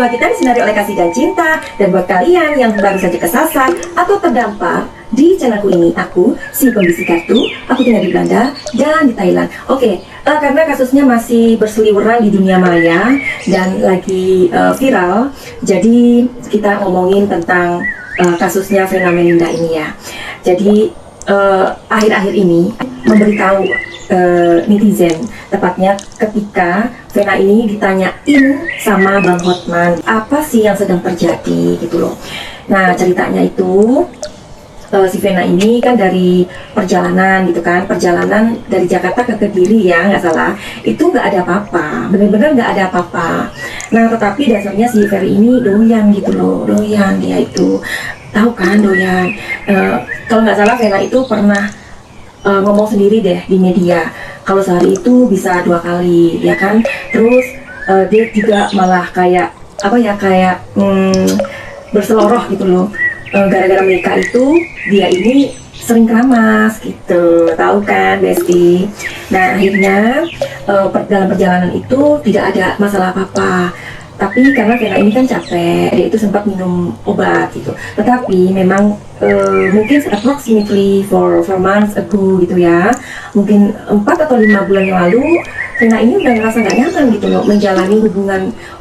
Kita disinari oleh kasih dan cinta. Dan buat kalian yang baru saja kesasar atau terdampar di channelku ini, aku si pembisik kartu, aku tinggal di Belanda dan di Thailand. Karena kasusnya masih berseliweran di dunia maya dan lagi viral, jadi kita ngomongin tentang kasusnya Vena Melinda ini ya. Jadi akhir-akhir ini memberitahu netizen, tepatnya ketika Vena ini ditanyain sama Bang Hotman apa sih yang sedang terjadi gitu loh. Nah ceritanya itu si Vena ini kan dari perjalanan gitu kan, perjalanan dari Jakarta ke Kediri ya, nggak salah, itu nggak ada apa-apa, bener-bener nggak ada apa-apa. Nah tetapi dasarnya si Ferry ini doyan gitu loh, doyan dia itu, tahu kan doyan. Kalau nggak salah Vena itu pernah ngomong sendiri deh di media, kalau sehari itu bisa 2 kali ya kan. Terus dia juga malah kayak apa ya, kayak berseloroh gitu loh. Gara-gara menikah itu dia ini sering keramas gitu, tahu kan Besti. Nah akhirnya dalam perjalanan itu tidak ada masalah apa-apa, tapi karena Vena ini kan capek, dia itu sempat minum obat gitu. Tetapi memang mungkin approximately 4 months ago gitu ya, mungkin 4 atau 5 bulan yang lalu, Vena ini udah ngerasa nggak nyaman gitu loh menjalani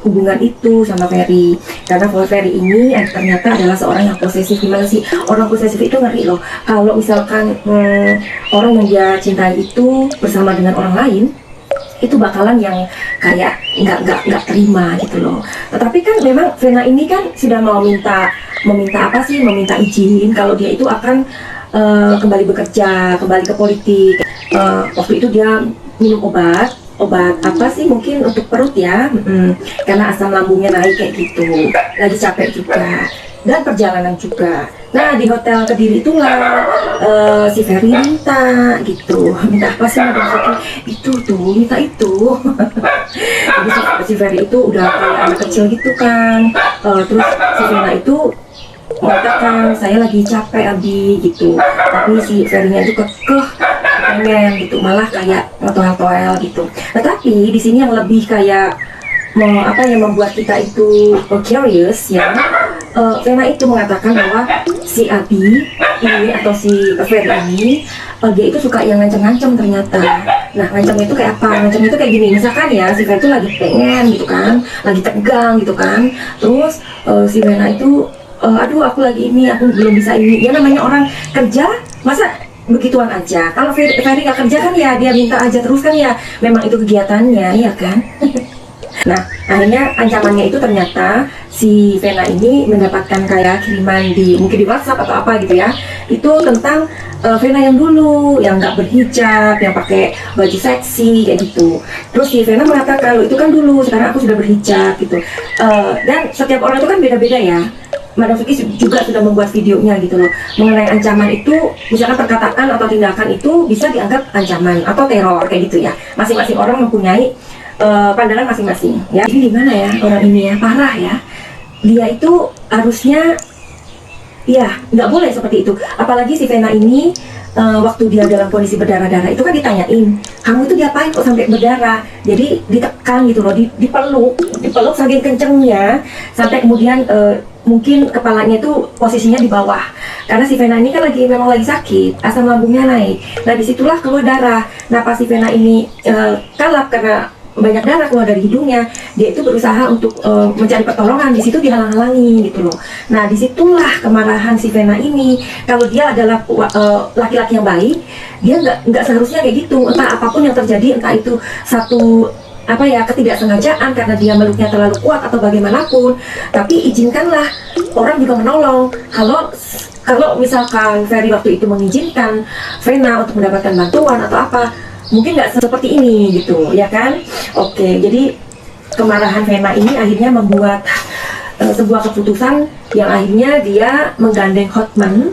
hubungan itu sama Ferry. Karena Ferry ini ternyata adalah seorang yang posesif. Gimana sih orang posesif itu, ngeri loh. Kalau misalkan orang yang dia cintai itu bersama dengan orang lain, itu bakalan yang kayak nggak terima gitu loh. Tetapi kan memang Vena ini kan sudah mau meminta apa sih, meminta izin kalau dia itu akan kembali bekerja, kembali ke politik. Waktu itu dia minum obat apa sih, mungkin untuk perut ya, karena asam lambungnya naik kayak gitu, lagi capek juga dan perjalanan juga. Nah di hotel Kediri itulah si Ferry minta gitu, minta apa sih, itu tuh, minta itu. Jadi si Ferry itu udah kayak anak kecil gitu kan. Terus si Vena itu mengatakan saya lagi capek Abi gitu, tapi si Ferry-nya itu kekeh pengen gitu, malah kayak ngotoel-toel gitu. Tetapi di sini yang lebih kayak membuat kita itu curious ya, Vena itu mengatakan bahwa si Abi ini atau si Ferry ini dia itu suka yang ngancem-ngancem ternyata. Nah ngancemnya itu kayak apa? Ngancemnya itu kayak gini, misalkan ya si Ferry itu lagi pengen gitu kan, lagi tegang gitu kan, terus si Vena itu aduh aku lagi ini, aku belum bisa ini. Ya namanya orang kerja, masa begituan aja. Kalau Ferry nggak kerja kan ya dia minta aja terus kan ya, memang itu kegiatannya ya kan. Nah akhirnya ancamannya itu ternyata si Vena ini mendapatkan kayak kiriman mungkin di WhatsApp atau apa gitu ya, itu tentang Vena yang dulu, yang nggak berhijab, yang pakai baju seksi kayak gitu. Terus si Vena mengatakan, kalau itu kan dulu, sekarang aku sudah berhijab gitu. Dan setiap orang itu kan beda-beda ya. Madam Vicky juga sudah membuat videonya gitu loh, mengenai ancaman itu, misalkan perkataan atau tindakan itu bisa dianggap ancaman atau teror kayak gitu ya. Masing-masing orang mempunyai pandangan masing-masing ya. Jadi gimana ya orang ini ya, parah ya. Dia itu harusnya ya nggak boleh seperti itu. Apalagi si Vena ini waktu dia dalam kondisi berdarah-darah itu kan ditanyain, kamu itu diapain kok sampai berdarah? Jadi ditekan gitu loh, dipeluk saking kencengnya, sampai kemudian mungkin kepalanya itu posisinya di bawah, karena si Vena ini kan memang lagi sakit, asam lambungnya naik. Nah disitulah keluar darah. Nah pas si Vena ini kalap karena banyak darah keluar dari hidungnya, dia itu berusaha untuk mencari pertolongan, di situ dihalang-halangi gitu loh. Nah disitulah kemarahan si Vena ini. Kalau dia adalah laki-laki yang baik, dia nggak seharusnya kayak gitu. Entah apapun yang terjadi, entah itu satu ketidaksengajaan karena dia meluknya terlalu kuat atau bagaimanapun, tapi izinkanlah orang juga menolong. Kalau misalkan Ferry waktu itu mengizinkan Vena untuk mendapatkan bantuan atau apa, mungkin nggak seperti ini gitu ya kan. Oke, jadi kemarahan Vena ini akhirnya membuat sebuah keputusan yang akhirnya dia menggandeng Hotman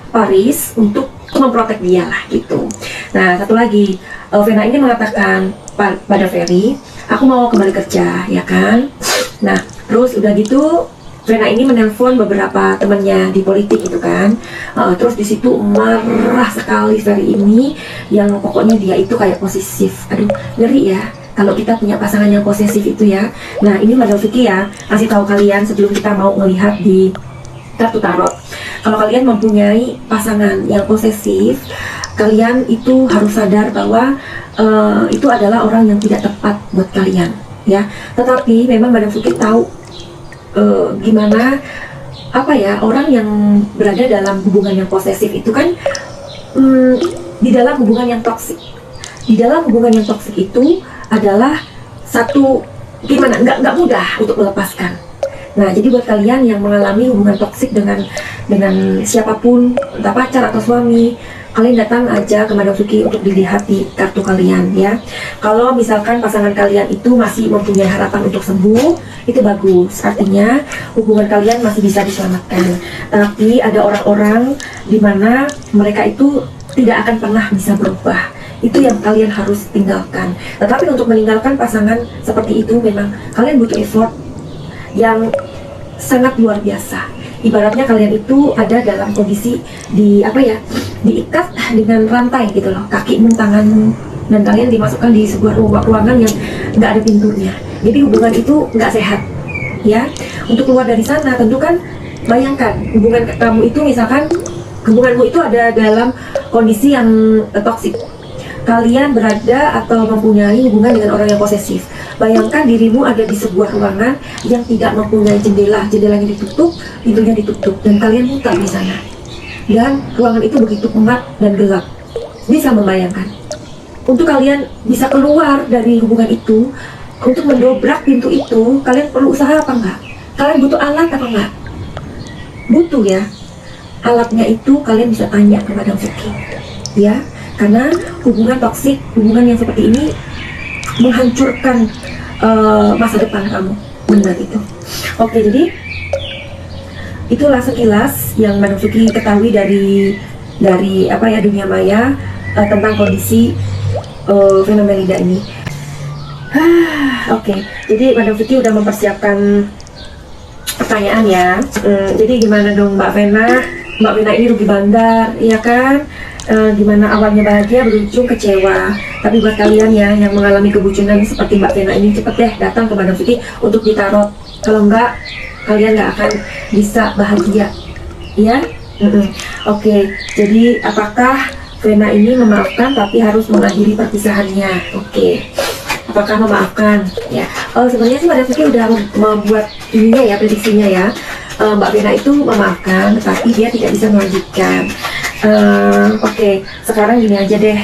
Paris untuk memprotek dia lah gitu. Nah satu lagi, Vena ini mengatakan pada Ferry, aku mau kembali kerja ya kan. Nah terus udah gitu Vena ini menelpon beberapa temannya di politik gitu kan. Terus di situ marah sekali Ferry ini, yang pokoknya dia itu kayak posesif. Aduh ngeri ya, kalau kita punya pasangan yang posesif itu ya. Nah ini Madam Vicky ya, kasih tahu kalian sebelum kita mau melihat di kartu tarot. Kalau kalian mempunyai pasangan yang posesif, kalian itu harus sadar bahwa itu adalah orang yang tidak tepat buat kalian ya. Tetapi memang Madam Vicky tahu gimana apa ya, orang yang berada dalam hubungan yang posesif itu kan di dalam hubungan yang toksik. Di dalam hubungan yang toksik itu adalah satu gimana, nggak mudah untuk melepaskan. Nah jadi buat kalian yang mengalami hubungan toksik dengan siapapun, entah pacar atau suami, kalian datang aja ke Madam Vicky untuk dilihat di kartu kalian ya. Kalau misalkan pasangan kalian itu masih mempunyai harapan untuk sembuh, itu bagus, artinya hubungan kalian masih bisa diselamatkan. Tapi ada orang-orang di mana mereka itu tidak akan pernah bisa berubah. Itu yang kalian harus tinggalkan. Tetapi untuk meninggalkan pasangan seperti itu memang kalian butuh effort yang sangat luar biasa. Ibaratnya kalian itu ada dalam kondisi diikat dengan rantai gitu loh, kakimu, tanganmu, dan kalian dimasukkan di sebuah ruangan yang nggak ada pintunya. Jadi hubungan itu nggak sehat ya. Untuk keluar dari sana tentu kan, bayangkan hubungan kamu itu, misalkan hubunganmu itu ada dalam kondisi yang toksik. Kalian berada atau mempunyai hubungan dengan orang yang posesif. Bayangkan dirimu ada di sebuah ruangan yang tidak mempunyai jendela, jendelanya ditutup, pintunya ditutup, dan kalian buta di sana. Dan ruangan itu begitu pengap dan gelap. Bisa membayangkan. Untuk kalian bisa keluar dari hubungan itu, untuk mendobrak pintu itu, kalian perlu usaha apa enggak? Kalian butuh alat apa enggak? Butuh ya. Alatnya itu kalian bisa tanya ke Madam Vicky ya. Karena hubungan toksik, hubungan yang seperti ini menghancurkan masa depan kamu. Benar itu. Oke, jadi itulah sekilas yang Madam Vicky ketahui dari dunia maya tentang kondisi Vena ini. Oke, jadi Madam Vicky udah mempersiapkan pertanyaan ya. Jadi gimana dong Mbak Vena? Mbak Vena ini rugi bandar, iya kan? Gimana awalnya bahagia berujung kecewa. Tapi buat kalian ya yang mengalami kebucinan seperti Mbak Vena ini, cepet deh datang ke Madam Vicky untuk ditarot. Kalau enggak, kalian nggak akan bisa bahagia ya. Oke, jadi apakah Vena ini memaafkan tapi harus mengakhiri perpisahannya? Oke, apakah memaafkan ya? Sebenarnya sih Madam Vicky udah membuat ininya ya, prediksinya ya. Mbak Vena itu memaafkan tapi dia tidak bisa melanjutkan. Oke, sekarang gini aja deh,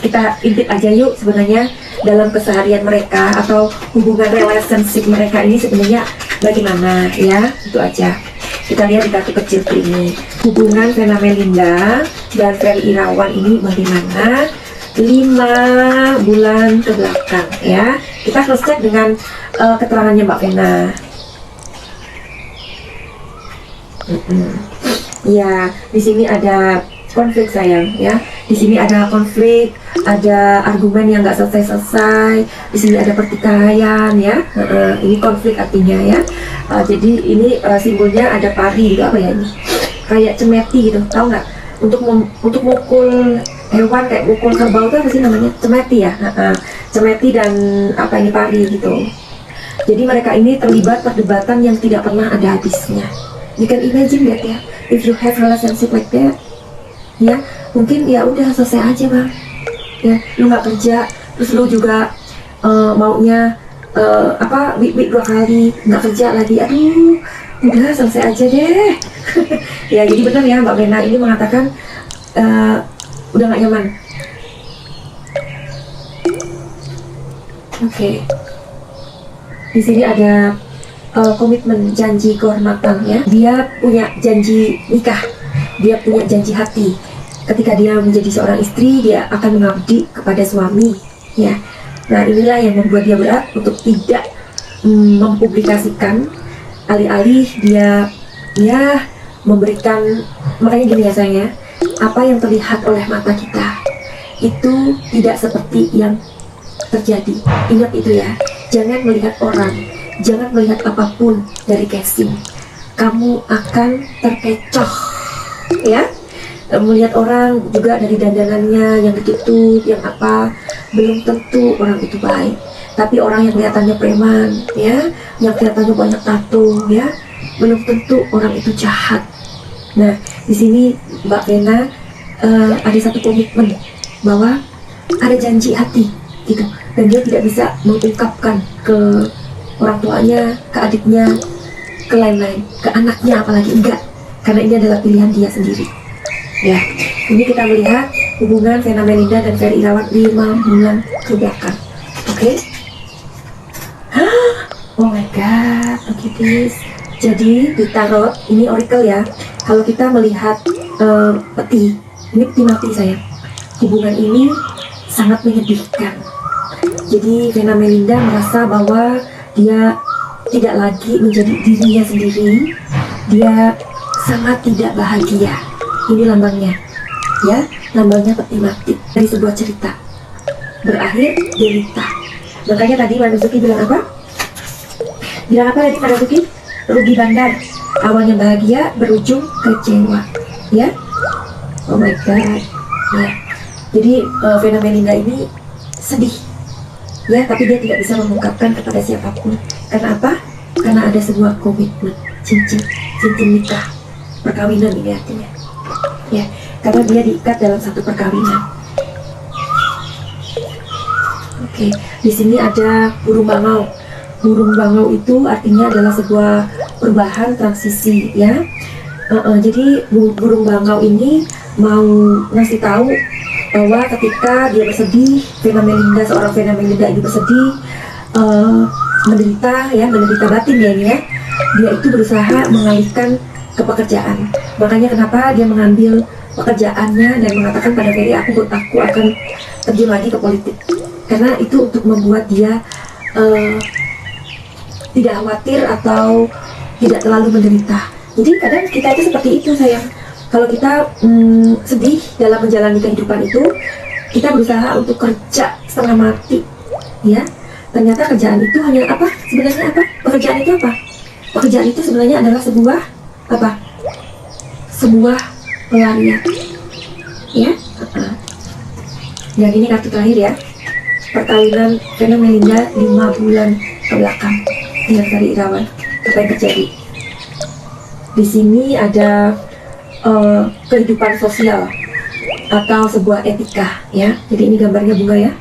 kita intip aja yuk sebenarnya dalam keseharian mereka atau hubungan relationship mereka ini sebenarnya bagaimana ya. Itu aja kita lihat di kartu kecil ini, hubungan Vena Melinda dan Ferry Irawan ini bagaimana 5 bulan ke belakang ya. Kita cross check dengan keterangannya Mbak Vena. Ya, di sini ada konflik sayang ya. Di sini ada konflik, ada argumen yang nggak selesai-selesai. Di sini ada pertikaian ya. Ini konflik artinya ya. Jadi ini simbolnya ada pari gitu, apa ya ini? Kayak cemeti gitu, tahu nggak? Untuk mukul hewan kayak mukul kerbau itu apa sih namanya? Cemeti ya. Cemeti dan apa ini, pari gitu. Jadi mereka ini terlibat perdebatan yang tidak pernah ada habisnya. You can imagine that ya, if you have relationship like that, ya mungkin ya udah selesai aja bang, ya lu nggak kerja, terus lu juga maunya week 2 kali nggak kerja lagi, aduh udah selesai aja deh. Ya jadi benar ya Mbak Vena ini mengatakan udah nggak nyaman. Oke. Di sini ada komitmen, janji kehormatan ya. Dia punya janji nikah, dia punya janji hati. Ketika dia menjadi seorang istri, dia akan mengabdi kepada suami ya. Nah inilah yang membuat dia berat untuk tidak mempublikasikan, alih-alih dia ya memberikan. Makanya gini ya sayang ya, apa yang terlihat oleh mata kita itu tidak seperti yang terjadi. Ingat itu ya, jangan melihat orang, jangan melihat apapun dari casing, kamu akan terkecoh ya. Melihat orang juga dari dandanannya yang ditutup, yang apa, belum tentu orang itu baik. Tapi orang yang kelihatannya preman, ya, yang kelihatannya banyak tato, ya, belum tentu orang itu jahat. Nah, di sini Mbak Vena ada satu komitmen bahwa ada janji hati, gitu, dan dia tidak bisa mengungkapkan ke orang tuanya, ke adiknya, ke lain-lain, ke anaknya apalagi enggak, karena ini adalah pilihan dia sendiri. Ya, ini kita melihat hubungan Vena Melinda dan Ferry Irawan 5 bulan ke belakang. Oke? Oh my god, look at this. Jadi di tarot ini oracle ya. Kalau kita melihat peti, ini peti mati saya. Hubungan ini sangat menyedihkan. Jadi Vena Melinda merasa bahwa dia tidak lagi menjadi dirinya sendiri. Dia sangat tidak bahagia. Ini lambangnya, ya, lambangnya peti mati dari sebuah cerita. Berakhir derita. Makanya tadi Mbak Suki bilang apa? Bilang apa tadi Mbak Suki? Rugi bandar. Awalnya bahagia, berujung kecewa. Ya? Oh my god. Ya. Jadi Vena Melinda ini sedih. Ya, tapi dia tidak bisa mengungkapkan kepada siapapun. Karena apa? Karena ada sebuah komitmen, cincin nikah, perkawinan ini artinya. Ya, karena dia diikat dalam satu perkawinan. Oke, di sini ada burung bangau. Burung bangau itu artinya adalah sebuah perubahan transisi, ya. Jadi burung bangau ini mau ngasih tahu bahwa ketika dia bersedih, Vena Melinda, seorang Vena Melinda ini bersedih, menderita batin ya ini ya. Dia itu berusaha mengalihkan ke pekerjaan. Makanya kenapa dia mengambil pekerjaannya dan mengatakan pada Ferry, aku akan terjun lagi ke politik. Karena itu untuk membuat dia tidak khawatir atau tidak terlalu menderita. Jadi kadang kita itu seperti itu sayang. Kalau kita sedih dalam menjalani kehidupan itu, kita berusaha untuk kerja setengah mati, ya. Ternyata kerjaan itu hanya apa? Sebenarnya apa? Pekerjaan itu apa? Pekerjaan itu sebenarnya adalah sebuah apa? Sebuah pelarian, ya. Yang ini kartu terakhir ya. Perkawinan Vena Melinda 5 bulan ke belakang dengan Ferry Irawan. Apa yang terjadi? Di sini ada kehidupan sosial atau sebuah etika, ya. Jadi ini gambarnya bunga ya.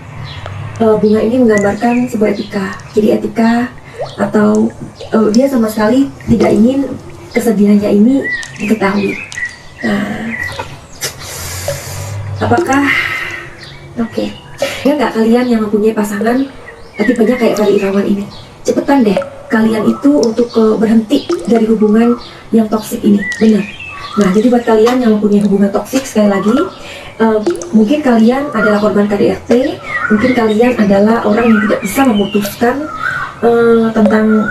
Bunga ini menggambarkan sebuah etika. Jadi etika atau dia sama sekali tidak ingin kesedihannya ini diketahui. Nah, apakah oke? Ya nggak kalian yang mempunyai pasangan tipenya kayak Ferry Irawan ini? Cepetan deh kalian itu untuk berhenti dari hubungan yang toksik ini, benar. Nah, jadi buat kalian yang mempunyai hubungan toksik, sekali lagi, mungkin kalian adalah korban KDRT, mungkin kalian adalah orang yang tidak bisa memutuskan tentang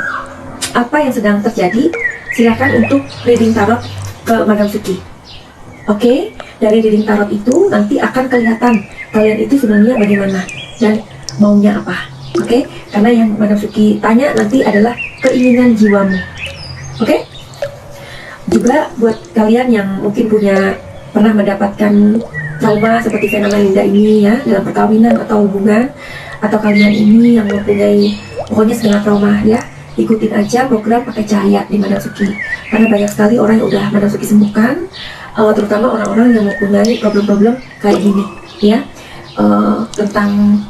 apa yang sedang terjadi. Silakan untuk reading tarot ke Madam Suki. Oke, dari reading tarot itu nanti akan kelihatan kalian itu sebenarnya bagaimana dan maunya apa. Oke, karena yang Madam Suki tanya nanti adalah keinginan jiwamu. Oke? Juga buat kalian yang mungkin pernah mendapatkan trauma seperti Vena Melinda ini ya, dalam perkawinan atau hubungan, atau kalian ini yang mempunyai pokoknya segala trauma ya, ikutin aja program Pakai Cahaya di Madam Suki. Karena banyak sekali orang yang udah Madam Suki sembuhkan, terutama orang-orang yang mempunyai problem-problem kayak gini ya, tentang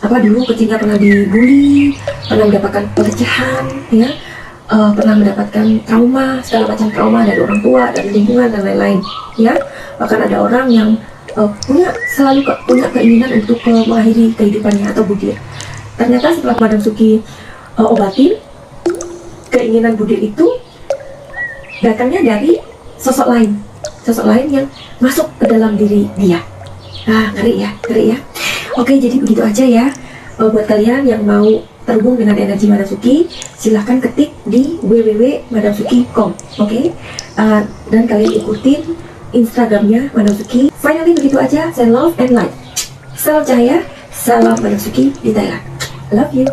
apa, dulu kecilnya pernah dibully, pernah mendapatkan pelecehan ya, pernah mendapatkan trauma, segala macam trauma dari orang tua, dari lingkungan dan lain-lain ya. Bahkan ada orang yang selalu punya keinginan untuk mengakhiri kehidupannya atau budir. Ternyata setelah Madam Suki obatin, keinginan budir itu datangnya dari sosok lain yang masuk ke dalam diri dia. Nah, ngeri ya. Oke, jadi begitu aja ya. Buat kalian yang mau terhubung dengan energi Madam Suki, silahkan ketik di www.madamsuki.com. Oke? Dan kalian ikutin Instagramnya Madam Suki. Finally begitu aja. Send love and light. Salam cahaya, salam Madam Suki di Thailand. I love you.